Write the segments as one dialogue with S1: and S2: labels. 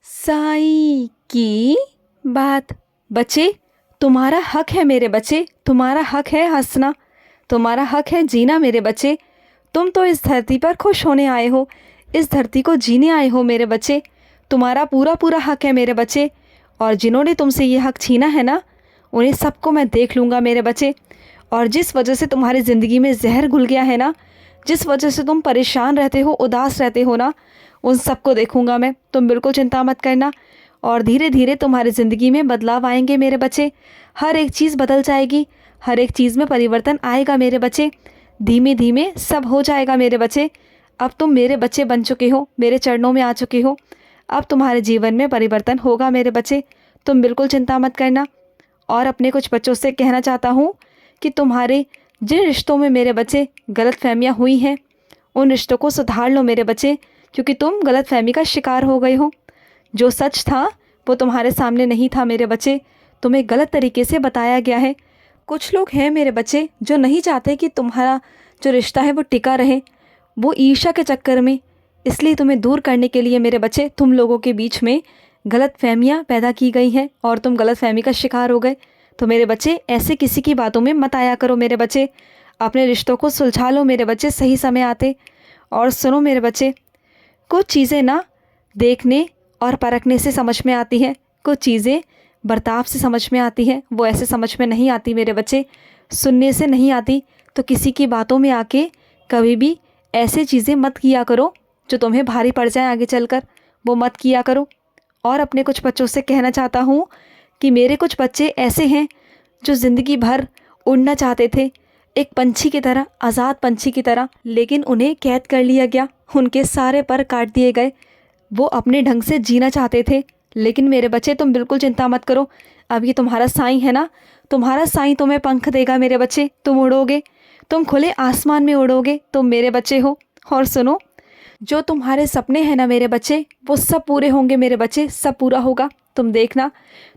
S1: साईं की बात। बच्चे, तुम्हारा हक है मेरे बच्चे, तुम्हारा हक है हंसना, तुम्हारा हक है जीना मेरे बच्चे। तुम तो इस धरती पर खुश होने आए हो, इस धरती को जीने आए हो मेरे बच्चे। तुम्हारा पूरा पूरा हक है मेरे बच्चे। और जिन्होंने तुमसे ये हक छीना है ना, उन्हें सबको मैं देख लूँगा मेरे बच्चे। और जिस वजह से तुम्हारी ज़िंदगी में जहर घुल गया है ना, जिस वजह से तुम परेशान रहते हो, उदास रहते हो ना, उन सबको देखूंगा मैं। तुम बिल्कुल चिंता मत करना। और धीरे धीरे तुम्हारी ज़िंदगी में बदलाव आएंगे मेरे बच्चे। हर एक चीज़ बदल जाएगी, हर एक चीज़ में परिवर्तन आएगा मेरे बच्चे। धीमे धीमे सब हो जाएगा मेरे बच्चे। अब तुम मेरे बच्चे बन चुके हो, मेरे चरणों में आ चुके हो। अब तुम्हारे जीवन में परिवर्तन होगा मेरे बच्चे, तुम बिल्कुल चिंता मत करना। और अपने कुछ बच्चों से कहना चाहता हूँ कि तुम्हारे जिन रिश्तों में मेरे बच्चे गलतफहमियाँ हुई हैं, उन रिश्तों को सुधार लो मेरे बच्चे, क्योंकि तुम गलतफहमी का शिकार हो गए हो। जो सच था वो तुम्हारे सामने नहीं था मेरे बच्चे, तुम्हें गलत तरीके से बताया गया है। कुछ लोग हैं मेरे बच्चे जो नहीं चाहते कि तुम्हारा जो रिश्ता है वो टिका रहे, वो ईर्ष्या के चक्कर में। इसलिए तुम्हें दूर करने के लिए मेरे बच्चे तुम लोगों के बीच में गलतफहमियाँ पैदा की गई हैं और तुम गलतफहमी का शिकार हो गए। तो मेरे बच्चे ऐसे किसी की बातों में मत आया करो मेरे बच्चे। अपने रिश्तों को सुलझा लो मेरे बच्चे सही समय आते। और सुनो मेरे बच्चे, कुछ चीज़ें ना देखने और परखने से समझ में आती हैं, कुछ चीज़ें बर्ताव से समझ में आती हैं, वो ऐसे समझ में नहीं आती मेरे बच्चे, सुनने से नहीं आती। तो किसी की बातों में आके कभी भी ऐसे चीज़ें मत किया करो जो तुम्हें भारी पड़ जाए आगे चलकर, वो मत किया करो। और अपने कुछ बच्चों से कहना चाहता हूँ कि मेरे कुछ बच्चे ऐसे हैं जो ज़िंदगी भर उड़ना चाहते थे, एक पंछी की तरह, आज़ाद पंछी की तरह, लेकिन उन्हें कैद कर लिया गया, उनके सारे पर काट दिए गए। वो अपने ढंग से जीना चाहते थे। लेकिन मेरे बच्चे तुम बिल्कुल चिंता मत करो, अब ये तुम्हारा साईं है ना, तुम्हारा साईं तुम्हें पंख देगा मेरे बच्चे, तुम उड़ोगे, तुम खुले आसमान में उड़ोगे, तुम मेरे बच्चे हो। और सुनो, जो तुम्हारे सपने हैं ना मेरे बच्चे, वो सब पूरे होंगे मेरे बच्चे, सब पूरा होगा। तुम देखना,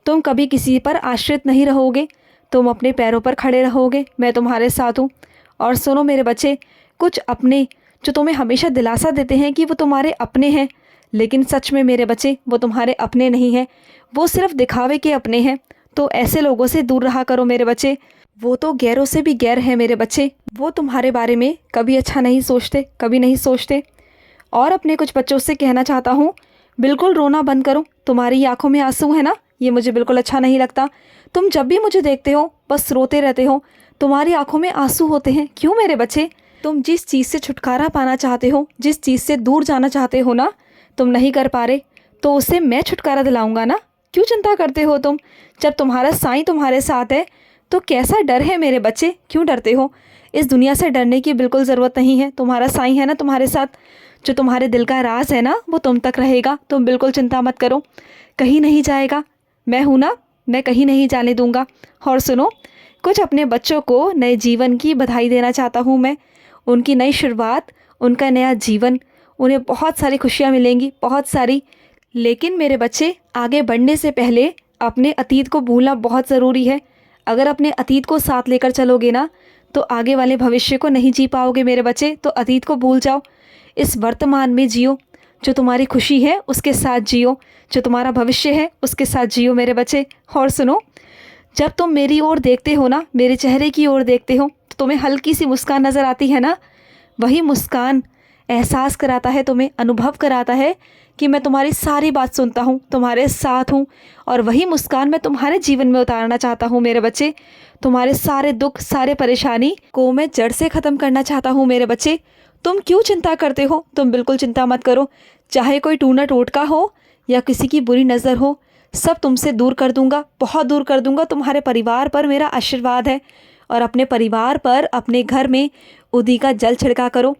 S1: तुम कभी किसी पर आश्रित नहीं रहोगे, तुम अपने पैरों पर खड़े रहोगे, मैं तुम्हारे साथ हूँ। और सुनो मेरे बच्चे, कुछ अपने जो तुम्हें हमेशा दिलासा देते हैं कि वो तुम्हारे अपने हैं, लेकिन सच में मेरे बच्चे वो तुम्हारे अपने नहीं हैं, वो सिर्फ दिखावे के अपने हैं। तो ऐसे लोगों से दूर रहा करो मेरे बच्चे, वो तो गैरों से भी गैर है मेरे बच्चे, वो तुम्हारे बारे में कभी अच्छा नहीं सोचते, कभी नहीं सोचते। और अपने कुछ बच्चों से कहना चाहता हूँ, बिल्कुल रोना बंद करो। तुम्हारी आंखों में आंसू है ना, ये मुझे बिल्कुल अच्छा नहीं लगता। तुम जब भी मुझे देखते हो बस रोते रहते हो, तुम्हारी आंखों में आंसू होते हैं। क्यों मेरे बच्चे? तुम जिस चीज़ से छुटकारा पाना चाहते हो, जिस चीज़ से दूर जाना चाहते हो ना, तुम नहीं कर पा रहे, तो उससे मैं छुटकारा दिलाऊंगा ना। क्यों चिंता करते हो तुम? जब तुम्हारा साईं तुम्हारे साथ है तो कैसा डर है मेरे बच्चे, क्यों डरते हो? इस दुनिया से डरने की बिल्कुल ज़रूरत नहीं है, तुम्हारा साईं है ना तुम्हारे साथ। जो तुम्हारे दिल का राज है ना, वो तुम तक रहेगा, तुम बिल्कुल चिंता मत करो, कहीं नहीं जाएगा। मैं हूँ ना, मैं कहीं नहीं जाने दूंगा। और सुनो, कुछ अपने बच्चों को नए जीवन की बधाई देना चाहता हूँ मैं, उनकी नई शुरुआत, उनका नया जीवन, उन्हें बहुत सारी खुशियाँ मिलेंगी, बहुत सारी। लेकिन मेरे बच्चे, आगे बढ़ने से पहले अपने अतीत को भूलना बहुत ज़रूरी है। अगर अपने अतीत को साथ लेकर चलोगे ना, तो आगे वाले भविष्य को नहीं जी पाओगे मेरे बच्चे। तो अतीत को भूल जाओ, इस वर्तमान में जियो, जो तुम्हारी खुशी है उसके साथ जियो, जो तुम्हारा भविष्य है उसके साथ जियो मेरे बच्चे। और सुनो, जब तुम मेरी ओर देखते हो ना, मेरे चेहरे की ओर देखते हो, तो तुम्हें हल्की सी मुस्कान नज़र आती है ना, वही मुस्कान एहसास कराता है, तुम्हें अनुभव कराता है कि मैं तुम्हारी सारी बात सुनता हूँ, तुम्हारे साथ हूँ। और वही मुस्कान मैं तुम्हारे जीवन में उतारना चाहता हूँ मेरे बच्चे। तुम्हारे सारे दुख, सारे परेशानी को मैं जड़ से ख़त्म करना चाहता हूँ मेरे बच्चे। तुम क्यों चिंता करते हो? तुम बिल्कुल चिंता मत करो, चाहे कोई टूना टोटका हो या किसी की बुरी नज़र हो, सब तुमसे दूर कर दूंगा, बहुत दूर कर दूंगा। तुम्हारे परिवार पर मेरा आशीर्वाद है, और अपने परिवार पर, अपने घर में उदी का जल छिड़का करो,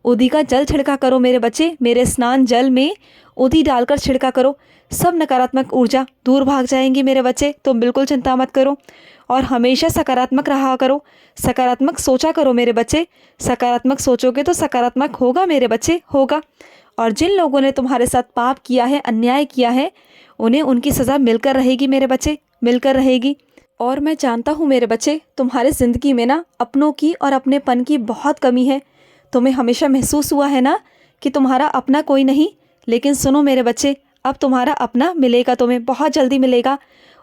S1: उदी का जल छिड़का करो मेरे बच्चे। मेरे स्नान जल में उदी डालकर छिड़का करो, सब नकारात्मक ऊर्जा दूर भाग जाएंगी मेरे बच्चे। तुम बिल्कुल चिंता मत करो, और हमेशा सकारात्मक रहा करो, सकारात्मक सोचा करो मेरे बच्चे। सकारात्मक सोचोगे तो सकारात्मक होगा मेरे बच्चे, होगा। और जिन लोगों ने तुम्हारे साथ पाप किया है, अन्याय किया है, उन्हें उनकी सज़ा मिलकर रहेगी मेरे बच्चे, मिलकर रहेगी। और मैं जानता हूँ मेरे बच्चे, तुम्हारे ज़िंदगी में ना अपनों की और अपनेपन की बहुत कमी है। तुम्हें हमेशा महसूस हुआ है ना कि तुम्हारा अपना कोई नहीं। लेकिन सुनो मेरे बच्चे, अब तुम्हारा अपना मिलेगा, तुम्हें बहुत जल्दी मिलेगा।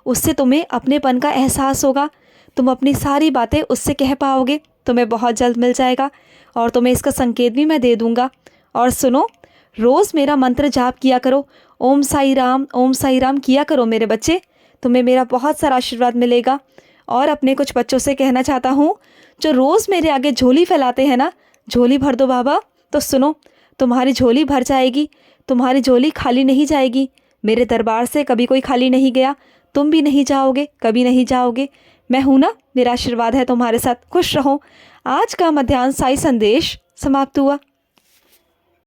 S1: उससे तुम्हें अपनेपन का एहसास होगा, तुम अपनी सारी बातें उससे कह पाओगे, तुम्हें बहुत जल्द मिल जाएगा। और तुम्हें इसका संकेत भी मैं दे दूँगा। और सुनो, रोज़ मेरा मंत्र जाप किया करो, ओम साई राम किया करो मेरे बच्चे, तुम्हें मेरा बहुत सारा आशीर्वाद मिलेगा। और अपने कुछ बच्चों से कहना चाहता हूँ जो रोज़ मेरे आगे झोली फैलाते हैं ना, झोली भर दो बाबा, तो सुनो, तुम्हारी झोली भर जाएगी, तुम्हारी झोली खाली नहीं जाएगी। मेरे दरबार से कभी कोई खाली नहीं गया, तुम भी नहीं जाओगे, कभी नहीं जाओगे। मैं हूँ ना, मेरा आशीर्वाद है तुम्हारे साथ, खुश रहो। आज का मध्याह्न साई संदेश समाप्त हुआ।